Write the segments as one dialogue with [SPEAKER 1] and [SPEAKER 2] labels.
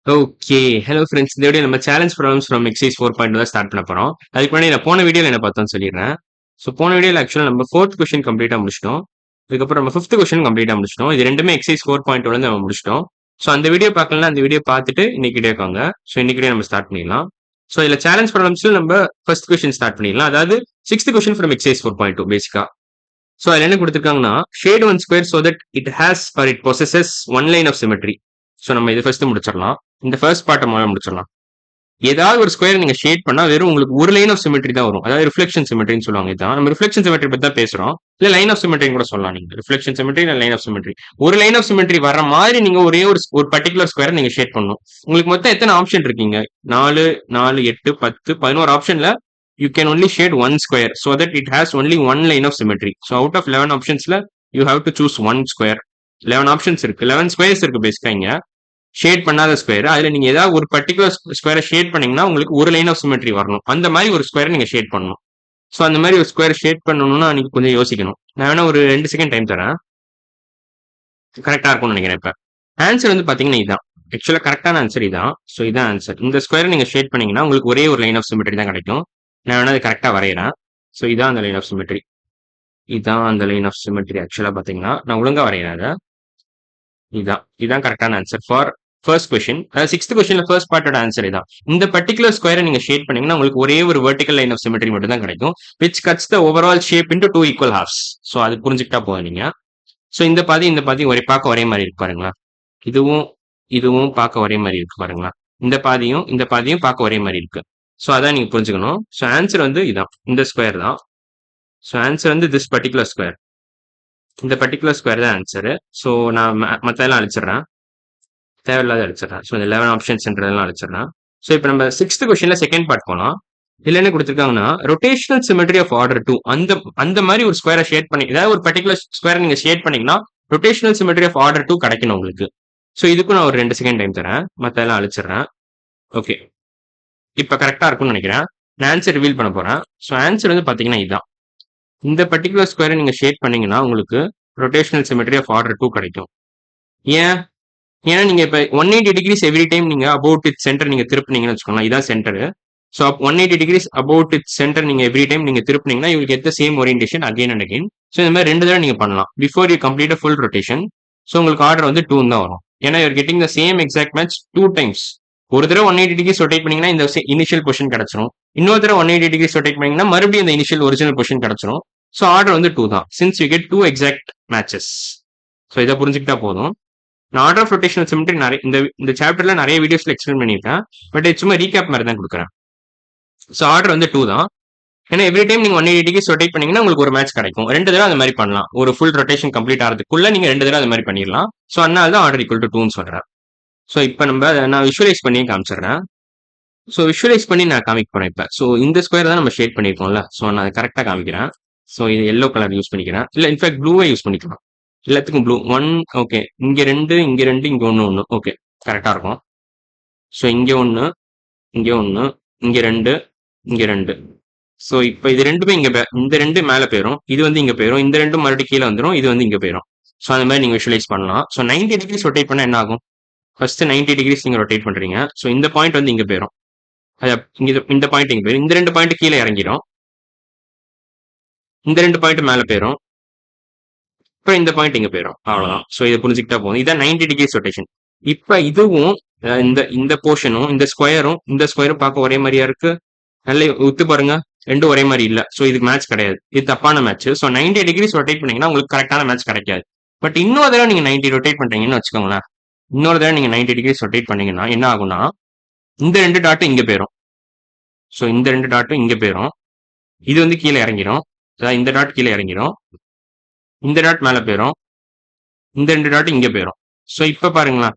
[SPEAKER 1] Okay. Hello friends. இந்த video நம்ம challenge problems from exercise 4.2 தான் ஸ்டார்ட் பண்ண போறோம். அதுக்கு முன்னாடி நான் போன வீடியோல என்ன பார்த்தோம்னு சொல்லிடுறேன். ஸோ போன வீடியோல ஆக்சுவலா நம்ம 4த் கொஸ்டின் கம்ப்ளீட்டா முடிச்சிட்டோம். அதுக்கப்புறம் நம்ம 5த் கொஸ்டின் கம்ப்ளீட்டா முடிச்சிட்டோம். இது ரெண்டுமே எக்ஸர்சைஸ் 4.2ல இருந்து நம்ம முடிச்சிட்டோம். ஸோ அந்த வீடியோ பார்க்கலன்னா அந்த வீடியோ பார்த்துட்டு இன்னைக்கு வீடியோக்கு வாங்க. ஸோ இன்னைக்கு வீடியோ நம்ம ஸ்டார்ட் பண்ணிடலாம். ஸோ இதுல சேலஞ்ச் ப்ராப்ளம்ஸ்ல நம்ம ஃபர்ஸ்ட் கொஸ்டின் ஸ்டார்ட் பண்ணிடலாம். அதாவது 6th கொஸ்டின் ஃப்ரம் எக்ஸர்சைஸ் 4.2 பேசிக்கா. ஸோ அதுல என்ன கொடுத்துருக்காங்கன்னா shade one square so that it has or it possesses one line of symmetry. So நம்ம இது ஃபர்ஸ்ட் முடிச்சிடலாம். இந்த ஃபர்ஸ்ட் பார்ட்டை முதல்ல முடிச்சிடலாம். ஏதாவது ஒரு ஸ்கொயர் நீங்க ஷேட் பண்ணா வெறும் உங்களுக்கு ஒரு லைன் ஆஃப் சிமெட்ரி தான் வரும். அதாவது ரிஃப்ளெக்ஷன் சிமெட்ரின்னு சொல்லுவாங்க. இதான் நம்ம ரிஃப்ளெக்ஷன் சிமெட்ரி பத்தி தான் பேசுறோம். இல்ல லைன் ஆஃப் சிமெட்ரி கூட சொல்லலாம். நீங்க ரிஃப்ளெக்ஷன் சிமெட்ரி இல்ல லைன் ஆஃப் சிமெட்ரி. ஒரு லைன் ஆஃப் சிமெட்ரி வர மாதிரி நீங்க ஒரே ஒரு பர்டிகுலர் ஸ்கொயர் நீங்க ஷேட் பண்ணணும். உங்களுக்கு மொத்தம் எத்தனை ஆப்ஷன் இருக்கீங்க? 4 4 8 10 11 ஆப்ஷன்ல you can only shade one square so that it has only one line of symmetry. So out of 11 ஆப்ஷன்ஸ்ல you have to choose one square. 11 options இருக்கு. 11 ஸ்கொயர்ஸ் இருக்கு பேசிக்கா இங்க. ஷேட் பண்ணாத ஸ்கொயர். அதுல நீங்க ஏதாவது ஒரு பர்டிகுலர் ஸ்கொயரை ஷேட் பண்ணீங்கன்னா உங்களுக்கு ஒரு லைன் ஆஃப் சிமெட்ரி வரணும். அந்த மாதிரி ஒரு ஸ்கொயரை நீங்க ஷேட் பண்ணணும். ஸோ அந்த மாதிரி ஒரு ஸ்கொயர் ஷேட் பண்ணணும்னா நீங்க கொஞ்சம் யோசிக்கணும். நான் வேணா ஒரு 2 செகண்ட் டைம் தரேன். கரெக்டா இருக்கும்னு நினைக்கிறேன். இப்ப ஆன்சர் வந்து பாத்தீங்கன்னா இதான். ஆக்சுவலா கரெக்டான ஆன்சர் இதான். ஸோ இதான் ஆன்சர். இந்த ஸ்கொயரை நீங்க ஷேட் பண்ணீங்கன்னா உங்களுக்கு ஒரே ஒரு லைன் ஆஃப் சிமெட்ரி தான் கிடைக்கும். நான் வேணா அது கரெக்டா வரைகிறேன். ஸோ இதான் அந்த லைன் ஆஃப் சிமெட்ரி. இதான் அந்த லைன் ஆஃப் சிமெட்ரி. ஆக்சுவலா பாத்தீங்கன்னா நான் ஒழுங்கா வரைகிறேன் அதை. இதான் கரெக்டான answer for first question. Sixth கொஸ்டின்ல ஃபர்ஸ்ட் பார்ட்டோட ஆன்சர் இதான். இந்த பர்டிகுலர் ஸ்கொயரை நீங்க ஷேட் பண்ணீங்கன்னா உங்களுக்கு ஒரே ஒரு வெர்டிகல் லைன் ஆஃப் சிமெட்ரி மட்டும் தான் கிடைக்கும். Which cuts the overall shape into two equal halves. So அது புரிஞ்சுக்கிட்டா போதும் நீங்க. ஸோ இந்த பாதி ஒரே பார்க்க ஒரே மாதிரி இருக்கு பாருங்களா. இதுவும் இதுவும் பார்க்க ஒரே மாதிரி இருக்கு பாருங்களா. இந்த பாதியும் பார்க்க ஒரே மாதிரி இருக்கு. ஸோ அதான் நீங்க புரிஞ்சுக்கணும். ஸோ ஆன்சர் வந்து இதான், இந்த ஸ்கொயர் தான். ஸோ ஆன்சர் வந்து திஸ் பர்டிகுலர் ஸ்கொயர். இந்த பர்டிகுலர் ஸ்கொயர் தான் ஆன்சர். ஸோ நான் மற்றெல்லாம் அழிச்சிடுறேன். தேவையில்லாத அடிச்சிடறேன். ஸோ இந்த 11 ஆப்ஷன்ஸ்ன்றதெல்லாம் அடிச்சிடறேன். ஸோ இப்போ நம்ம சிக்ஸ்த் கொஸ்டின்ல செகண்ட் பார்ட் போலாம். இதுல என்ன கொடுத்துருக்காங்கன்னா ரொட்டேஷனல் சிமெட்ரி ஆஃப் ஆர்டர் 2. அந்த மாதிரி ஒரு ஸ்கொயரை ஷேட் பண்ணி, ஏதாவது ஒரு பர்டிகுலர் ஸ்கொயர் நீங்க ஷேட் பண்ணீங்கன்னா ரொட்டேஷனல் சிமெட்ரி ஆஃப் ஆர்டர் 2 கிடைக்கணும் உங்களுக்கு. ஸோ இதுக்கும் நான் ஒரு 2 செகண்ட் டைம் தரேன். மற்ற எல்லாம் அழிச்சிடுறேன். ஓகே, இப்போ கரெக்டா இருக்கும்னு நினைக்கிறேன். நான் ஆன்சர் ரிவீல் பண்ண போறேன். ஸோ ஆன்சர் வந்து பாத்தீங்கன்னா இதுதான். இந்த பர்டிகுலர் ஸ்கொயரை நீங்க ஷேட் பண்ணீங்கன்னா உங்களுக்கு ரொட்டேஷனல் சிமெட்ரி ஆஃப் ஆர்டர் 2 கிடைக்கும். ஏன்? ஏன்னா நீங்க இப்ப 180 டிகிரிஸ் எவ்ரி டைம் நீங்க அபவுட் இட் சென்டர் நீங்க திருப்பினீங்கன்னு வச்சுக்கோங்களேன். இதான் centre. So 180 degrees about it centre நீங்க எவ்ரி டைம் நீங்க திருப்பினீங்கன்னா you get the same orientation again and again. So இந்த மாதிரி 2 தடவை நீங்க பண்ணலாம் before you complete full rotation. So உங்களுக்கு ஆர்டர் வந்து 2 தான் வரும். ஏன்னா you're getting the same exact match 2 times. ஒரு தடவை 180 டிகிரிஸ் ரொட்டேட் பண்ணீங்கன்னா இந்த இனிஷியல் பொசிஷன் கிடைச்சிரும். இன்னொரு தடவை 180 டிகிரிஸ் ரொட்டேட் பண்ணீங்கன்னா மறுபடியும் இந்த இனிஷியல் ஒரிஜினல் பொசிஷன் கிடைச்சிரும். ஸோ ஆர்டர் வந்து 2 தான். Since you get 2 exact matches. So இதை புரிஞ்சுக்கிட்டா போதும். நான் ஆர்டர் ஆஃப் ரொட்டேஷனல் சிமெட்ரி நிறைய இந்த சாப்டர்ல நிறைய வீடியோஸ்ல எக்ஸ்பிளைன் பண்ணியிருக்கேன். பட் சும்மா ரீகேப் மாதிரி தான் கொடுக்குறேன். ஸோ ஆர்டர் வந்து 2 தான். ஏன்னா எவ்ரி டைம் நீங்க 180 டிகிரிஸ் ரொட்டேட் பண்ணீங்கன்னா உங்களுக்கு ஒரு மேட்ச் கிடைக்கும். 2 தடவை அந்த மாதிரி பண்ணலாம். ஒரு ஃபுல் ரொட்டேஷன் கம்ப்ளீட் ஆகிறதுக்குள்ள நீங்க 2 தடவை அந்த மாதிரி பண்ணிடலாம். ஸோ அதனால தான் ஆர்டர் ஈக்குவல் டு 2ன்னு சொல்றேன். ஸோ இப்போ நான் விஷுவலைஸ் பண்ணி காமிச்சிடுறேன். ஸோ விஷுவலைஸ் பண்ணி நான் காமிக்க போறேன் இப்போ. ஸோ இந்த ஸ்கொயர் தான் நம்ம ஷேட் பண்ணியிருக்கோம்ல. ஸோ நான் அதை கரெக்டாக காமிக்கிறேன். ஸோ இது எல்லோ கலர் யூஸ் பண்ணிக்கிறேன். இல்லை இன்ஃபேக்ட் ப்ளூவே யூஸ் பண்ணிக்கலாம். எல்லாத்துக்கும் ப்ளூ 1. ஓகே, இங்க 2 இங்க 2 இங்க 1 ஓகே, கரெக்டா இருக்கும். ஸோ இங்க 1 இங்க 1 இங்க 2 இங்க 2. ஸோ இப்போ இது ரெண்டுமே இந்த 2 மேல போயிடும். இது வந்து இங்க போயிடும். இந்த 2 மறுபடியும் கீழே வந்துடும். இது வந்து இங்க போயிடும். ஸோ அந்த மாதிரி நீங்க விஷுவலைஸ் பண்ணலாம். ஸோ 90 டிகிரிஸ் ரொட்டேட் பண்ணா என்ன ஆகும்? ஃபர்ஸ்ட் 90 டிகிரிஸ் நீங்க ரொட்டேட் பண்றீங்க. ஸோ இந்த பாயிண்ட் வந்து இங்க போயிடும். இந்த பாயிண்ட் இங்க போயிடும். இந்த 2 பாயிண்ட் கீழே இறங்கிடும். இந்த 2 பாயிண்ட் மேல போயிடும். இப்போ இந்த பாயிண்ட் இங்க போயிடும். அவ்வளவுதான். ஸோ இதை புரிஞ்சுக்கிட்டா போதும். இதான் 90 டிகிரிஸ் ரொட்டேஷன். இப்ப இதுவும் இந்த போர்ஷனும் இந்த ஸ்கொயரும் பார்க்க ஒரே மாதிரியா இருக்கு. நல்ல ஒத்து பாருங்க, ரெண்டும் ஒரே மாதிரி இல்ல. ஸோ இதுக்கு மேட்ச் கிடையாது. இது தப்பான மேட்ச். ஸோ 90 டிகிரிஸ் ரொட்டேட் பண்ணீங்கன்னா உங்களுக்கு கரெக்டான மேட்ச் கிடைக்காது. பட் இன்னொரு தடவை நீங்க 90 ரொட்டேட் பண்றீங்கன்னு வச்சுக்கோங்களேன். இன்னொரு தடவை நீங்க 90 டிகிரிஸ் ரொட்டேட் பண்ணீங்கன்னா என்ன ஆகும்னா இந்த 2 டாட்டும் இங்க போயிடும். ஸோ இந்த 2 டாட்டும் இங்க போயிடும். இது வந்து கீழே இறங்கிடும். அதாவது இந்த டாட் கீழே இறங்கிடும். இந்த டாட் மேல போயிடும். இந்த 2 டாட் இங்க போயிடும். ஸோ இப்ப பாருங்களேன்,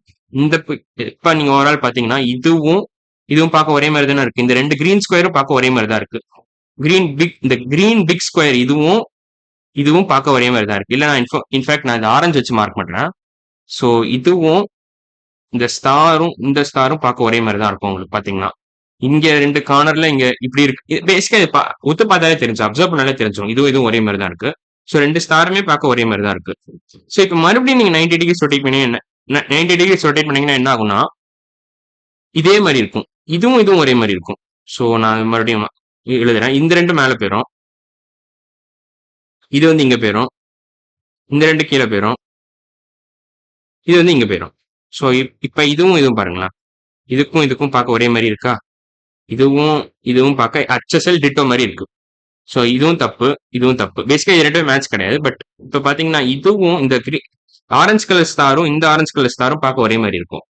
[SPEAKER 1] இப்ப நீங்க ஓவரால் பாத்தீங்கன்னா இதுவும் பார்க்க ஒரே மாதிரி தானே இருக்கு. இந்த 2 கிரீன் ஸ்கொயரும் பார்க்க ஒரே மாதிரி தான் இருக்கு. இந்த கிரீன் பிக் ஸ்கொயர் இதுவும் பார்க்க ஒரே மாதிரி தான் இருக்கு. இல்ல நான் இன்ஃபேக்ட் நான் ஆரஞ்சு வச்சு மார்க் பண்றேன். ஸோ இதுவும் இந்த ஸ்டாரும் பார்க்க ஒரே மாதிரி தான் இருக்கும். உங்களுக்கு பாத்தீங்கன்னா இங்க 2 கார்னர்ல இங்க இப்படி இருக்கு. பேசிக்கா ஒத்து பார்த்தாலே தெரிஞ்சு, அப்சர்வ் பண்ணாலே தெரிஞ்சிடும். இதுவும் ஒரே மாதிரி தான் இருக்கு. ஸோ 2 ஸ்டாருமே பார்க்க ஒரே மாதிரி தான் இருக்கு. ஸோ இப்போ மறுபடியும் நீங்க 90 டிகிரிஸ் ரொட்டேட் பண்ணி 90 டிகிரிஸ் ரொட்டேட் பண்ணீங்கன்னா என்ன ஆகும்னா இதே மாதிரி இருக்கும். இதுவும் ஒரே மாதிரி இருக்கும். ஸோ நான் மறுபடியும் எழுதுறேன். இந்த ரெண்டு மேல போயிரும். இது வந்து இங்க போயிரும். இந்த ரெண்டு கீழே போயிரும். இது வந்து இங்க போயிரும். ஸோ இப்ப இதுவும் பாருங்களேன். இதுக்கும் பார்க்க ஒரே மாதிரி இருக்கா? இதுவும் பார்க்க HSL டிட்டோ மாதிரி இருக்கு. ஸோ இதுவும் தப்பு. பேசிக்கா இது ரெண்டுமே மேட்ச் கிடையாது. பட் இப்ப பாத்தீங்கன்னா இதுவும் இந்த ஆரஞ்சு கலர் ஸ்டாரும் இந்த ஆரஞ்சு கலர் ஸ்டாரும் பார்க்க ஒரே மாதிரி இருக்கும்.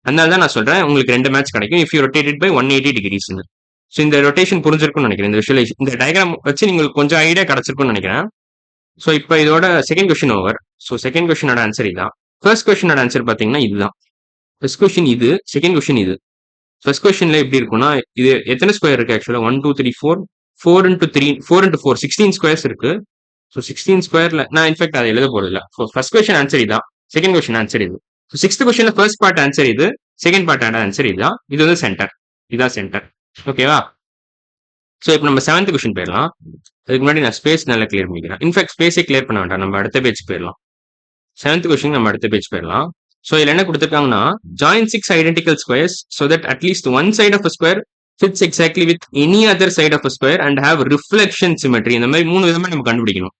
[SPEAKER 1] அதனால தான் நான் சொல்றேன் உங்களுக்கு ரெண்டு மேட்ச் கிடைக்கும் if you rotated by 180 degrees. So இந்த ரொட்டேஷன் புரிஞ்சிருக்கும்னு நினைக்கிறேன். இந்த விஷுவலைஸ் இந்த டயக்ராம் வச்சு உங்களுக்கு கொஞ்சம் ஐடியா கிடைச்சிருக்கும்னு நினைக்கிறேன். ஸோ இப்போ இதோட second question over. So second கொஸ்டினோட ஆன்சர் இதான். ஃபர்ஸ்ட் கொஸ்டினோட ஆன்சர் பாத்தீங்கன்னா இதுதான். ஃபர்ஸ்ட் கொஸ்டின் இது, செகண்ட் கொஸ்டின் இது. ஃபர்ஸ்ட் கொஸ்டின்ல எப்படி இருக்கும்னா இது எத்தனை ஸ்கொயர் இருக்கு ஆக்சுவலா 1 2 3 4 4 into 3 4 into 4 16 ஸ்கொயர்ஸ் இருக்கு. ஸோ 16 ஸ்கொயர்ல நான் இன்ஃபேக்ட் அதை எழுத போறது இல்லை. ஃபர்ஸ்ட் கொஸ்டின் ஆன்சர் இதான், செகண்ட் கொஸ்டின் ஆன்சர் இது. சிக்ஸ்த் கொஸ்டின்ல ஃபர்ஸ்ட் பார்ட் ஆன்சர் இது, செகண்ட் பார்ட் ஆன்சர் இதுதான். இது வந்து சென்டர், இதான் சென்டர். ஓகேவா? ஸோ இப்போ நம்ம செவன்த் கொஸ்டின் போயிடலாம். அதுக்கு முன்னாடி நான் ஸ்பேஸ் நல்லா கிளியர் பண்ணிக்கிறேன். இன்ஃபேக்ட் ஸ்பேஸே கிளியர் பண்ண வேண்டாம், நம்ம அடுத்த பேஜ் போயிடலாம். செவன்த் கொஸ்டின் நம்ம அடுத்த பேஜ் போயிடலாம். ஸோ இதுல என்ன கொடுத்துருக்காங்கன்னா join 6 identical squares so that at least one side of square fits exactly with any other side of a square and have reflection symmetry. இந்த மாதிரி 3 விதமா நம்ம கண்டுபிடிக்கணும்.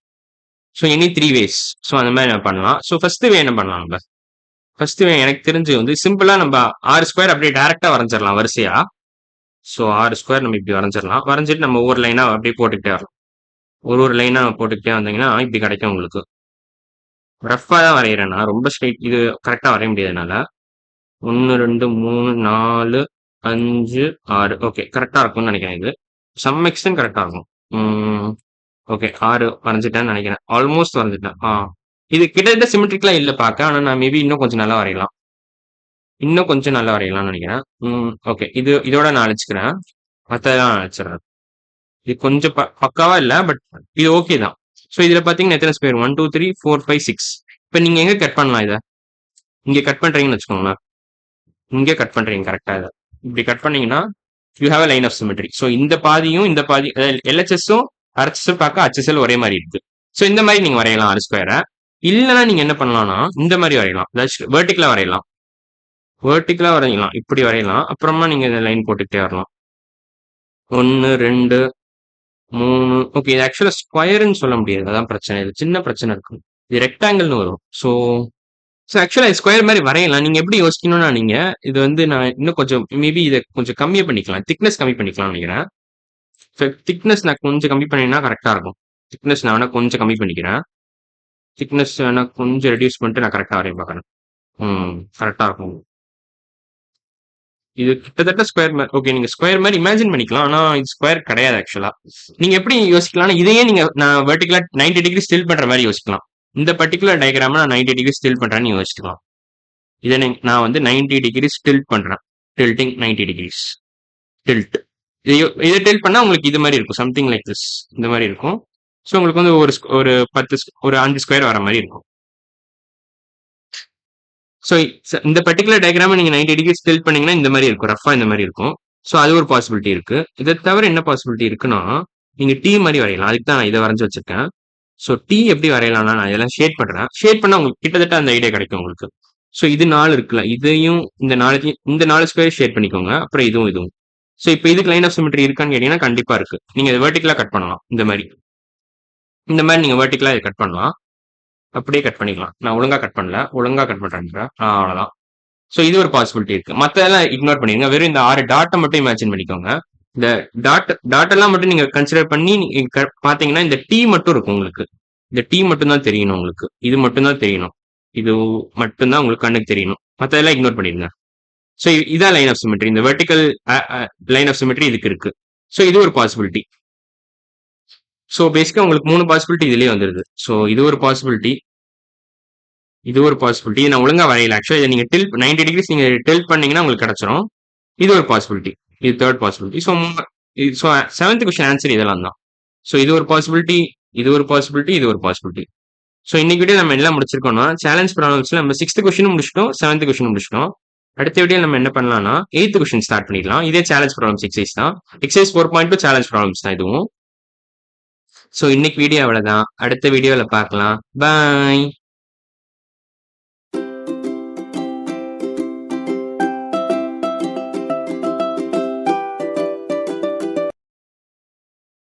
[SPEAKER 1] So any 3 ways. ஸோ அந்த மாதிரி நம்ம பண்ணலாம். ஸோ ஃபர்ஸ்ட் வே என்ன பண்ணலாம் நம்ம? ஃபர்ஸ்ட் வே எனக்கு தெரிஞ்சு வந்து சிம்பிளா நம்ம 6 ஸ்கொயர் அப்படியே டைரக்டா வரைஞ்சிடலாம் வரிசையா. ஸோ 6 ஸ்கொயர் நம்ம இப்படி வரைஞ்சிடலாம். வரைஞ்சிட்டு நம்ம ஒவ்வொரு லைனா அப்படியே போட்டுக்கிட்டே வரலாம். ஒரு லைனா போட்டுக்கிட்டே வந்தீங்கன்னா இப்படி கிடைக்கும் உங்களுக்கு. ரஃபா தான் வரைகிறேன் நான், ரொம்ப ஸ்ட்ரைட் இது கரெக்டா வரைய முடியாதனால. 1 2 3 4 5 6 ஓகே கரெக்டா இருக்கும்னு நினைக்கிறேன். இது சம் எக்ஸ்டென்ட் கரெக்டா இருக்கும். ஓகே 6 வரைஞ்சிட்டேன்னு நினைக்கிறேன். ஆல்மோஸ்ட் வரைஞ்சிட்டேன். இது கிட்டத்தட்ட சிமெட்ரிக்கலா இல்ல பார்க்க, ஆனா நான் மேபி இன்னும் கொஞ்சம் நல்லா வரையலாம். நினைக்கிறேன். ஓகே இதோட நான் அழைச்சிக்கிறேன். மற்றதெல்லாம் நான் அழைச்சிடறேன். இது கொஞ்சம் பக்காவா இல்ல, பட் இது ஓகே தான். ஸோ இதுல பாத்தீங்கன்னா எத்தனை ஸ்கொயர் 1 2 3 4 5 6. இப்ப நீங்க எங்க கட் பண்ணலாம்? இதை இங்க கட் பண்றீங்கன்னு வச்சுக்கோங்களேன். இங்க கட் பண்றீங்க கரெக்டா. இதை இப்படி கட் பண்ணீங்கன்னா you have a line of symmetry. So இந்த பாதியும் இந்த பாதி எல்ஹெச்எஸும் ஆர்ஹெச்எஸும் பார்க்க HSL ஒரே மாதிரி இருக்கு. ஸோ இந்த மாதிரி நீங்க வரையலாம் 6 ஸ்கொயரை. இல்லைன்னா நீங்க என்ன பண்ணலாம்னா இந்த மாதிரி வரையலாம், வெர்டிகலா வரையலாம். இப்படி வரையலாம். அப்புறமா நீங்க இந்த லைன் போட்டுக்கிட்டே வரலாம். 1 2 3. ஓகே இது ஆக்சுவலா ஸ்கொயர்னு சொல்ல முடியாது, அதான் பிரச்சனை. இது சின்ன பிரச்சனை இருக்கு. இது ரெக்டாங்கிள்னு வரும். ஸோ ஆக்சுவலா ஸ்கொயர் மாதிரி வரையலாம். நீங்க எப்படி யோசிக்கணும்னா நீங்க இது வந்து நான் இன்னும் கொஞ்சம் மேபி இதை கொஞ்சம் கம்மியா பண்ணிக்கலாம், திக்னஸ் கம்மி பண்ணிக்கலாம் நினைக்கிறேன். திக்னஸ் நான் கொஞ்சம் கம்மி பண்ணினா கரெக்டா இருக்கும். திக்னஸ் நான் வேணா கொஞ்சம் கம்மி பண்ணிக்கிறேன். திக்னஸ் வேணா கொஞ்சம் ரெடியூஸ் பண்ணிட்டு நான் கரெக்டா வரைய பார்க்கறேன். கரெக்டா இருக்கும். இது கிட்டத்தட்ட ஸ்கொயர் மாதிரி. ஓகே நீங்க ஸ்கொயர் மாதிரி இமேஜின் பண்ணிக்கலாம், ஆனா இது ஸ்கொயர் கிடையாது ஆக்சுவலா. நீங்க எப்படி யோசிக்கலாம்னா இதையே நீங்க நான் வெர்டிகலா 90 டிகிரி ஸ்டில் பண்ற மாதிரி யோசிக்கலாம். இந்த பர்டிகுலர் டயக்ராம நான் 90 டிகிரி ஸ்டில் பண்றேன்னு யோசிக்கலாம். இதை நான் வந்து 90 டிகிரி ஸ்டில் பண்றேன். Tilting 90 degrees tilt. இதை டில்ட் பண்ணா உங்களுக்கு இது மாதிரி இருக்கும், சம்திங் லைக் திஸ். இந்த மாதிரி இருக்கும். ஸோ உங்களுக்கு வந்து ஒரு 5 ஸ்கொயர் வர மாதிரி இருக்கும். ஸோ இந்த பர்டிகுலர் டயக்ராம நீங்க 90 டிகிரி ஸ்டில் பண்ணீங்கன்னா இந்த மாதிரி இருக்கும், ரஃபா இந்த மாதிரி இருக்கும். ஸோ அது ஒரு பாசிபிலிட்டி இருக்கு. இதை தவிர என்ன பாசிபிலிட்டி இருக்குன்னா நீங்க டீ மாதிரி வரையலாம். அதுக்கு தான் நான் இதை வரைஞ்சு வச்சிருக்கேன். ஸோ டீ எப்படி வரையலாம்னா நான் இதெல்லாம் ஷேட் பண்றேன். ஷேட் பண்ணா உங்களுக்கு கிட்டத்தட்ட அந்த ஐடியா கிடைக்கும் உங்களுக்கு. ஸோ இது 4 இருக்குல்ல, இதையும் இந்த 4 ஸ்கொயர் ஷேட் பண்ணிக்கோங்க. அப்புறம் இதுவும். ஸோ இப்போ இதுக்கு லைன் ஆஃப் சிமெட்ரி இருக்கான்னு கேட்டீங்கன்னா கண்டிப்பா இருக்கு. நீங்க இதை வெர்டிகலா கட் பண்ணலாம். இந்த மாதிரி நீங்க வெர்டிகலா இதை கட் பண்ணலாம். அப்படியே கட் பண்ணிக்கலாம். நான் ஒழுங்கா கட் பண்ணல, ஒழுங்கா கட் பண்றேன். அவ்வளவுதான். ஸோ இது ஒரு பாசிபிலிட்டி இருக்கு. மற்றதெல்லாம் இக்னோர் பண்ணிருங்க. வெறும் இந்த 6 டாட்டை மட்டும் இமேஜின் பண்ணிக்கோங்க. இந்த டாட் எல்லாம் மட்டும் நீங்க கன்சிடர் பண்ணி பாத்தீங்கன்னா இந்த டீ மட்டும் இருக்கும் உங்களுக்கு. இந்த டீ மட்டும் தான் தெரியணும் உங்களுக்கு. இது மட்டும் தான் தெரியணும். இது மட்டும்தான் உங்களுக்கு கண்ணுக்கு தெரியணும். மற்றதெல்லாம் இக்னோர் பண்ணிருங்க. ஸோ இதான் லைன் ஆஃப் சிமெட்ரி. இந்த வெர்டிகல் லைன் ஆஃப் சிமெட்ரி இதுக்கு இருக்கு. ஸோ இது ஒரு பாசிபிலிட்டி. ஸோ பேசிக்கா உங்களுக்கு 3 பாசிபிலிட்டி இதுலயே வந்துருது. ஸோ இது ஒரு பாசிபிலிட்டி, நான் ஒழுங்கா வரையல ஆக்சுவலா. இதை நீங்க 90 டிகிரிஸ் நீங்க டில்ட் பண்ணீங்கன்னா உங்களுக்கு கிடைச்சிரும். இது ஒரு பாசிபிலிட்டி, இது third possibility. So seventh question answer இதெல்லாம் தான். ஸோ இது ஒரு பாசிபிலிட்டி, இது ஒரு பாசிபிலிட்டி. ஸோ இன்னைக்கு வீடியோ நம்ம எல்லாம் முடிச்சிருக்கோம்னா சேலஞ்ச் ப்ராப்ளம்ஸ்ல நம்ம 6th கொஸ்டினும் முடிச்சிட்டோம், 7th கொஸ்டினும் முடிச்சிட்டோம். அடுத்த வீடியோ நம்ம என்ன பண்ணலாம்னா 8th கொஸ்டின் ஸ்டார்ட் பண்ணிடலாம். இதே சேலஞ்ச் ப்ராப்ளம்ஸ் எக்ஸைஸ் தான். எக்ஸைஸ் 4.2 சேலஞ்ச் ப்ராப்ளம்ஸ் தான் இதுவும். ஸோ இன்னைக்கு வீடியோ அவ்வளவுதான். அடுத்த வீடியோல பார்க்கலாம். பாய்.